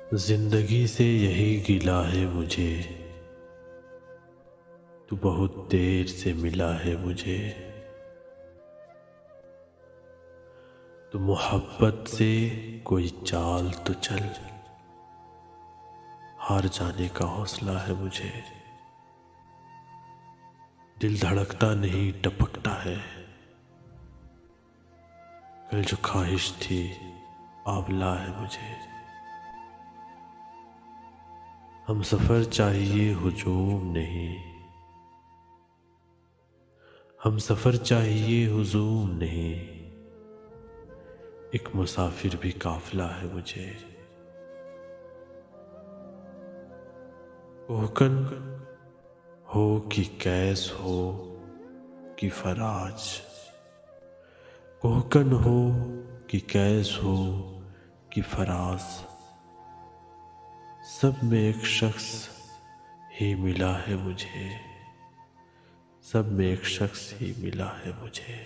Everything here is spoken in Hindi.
जिंदगी से यही गिला है मुझे, तू बहुत देर से मिला है मुझे। तू मोहब्बत से कोई चाल तो चल, हार जाने का हौसला है मुझे। दिल धड़कता नहीं टपकता है, कल जो ख्वाहिश थी आंवला है मुझे। हम सफर चाहिए हुजूम नहीं, हम सफर चाहिए हुजूम नहीं, एक मुसाफिर भी काफिला है मुझे। कोहकन हो कि कैस हो कि फराज, कोहकन हो कि कैस हो कि फराज, सब में एक शख्स ही मिला है मुझे, सब में एक शख्स ही मिला है मुझे।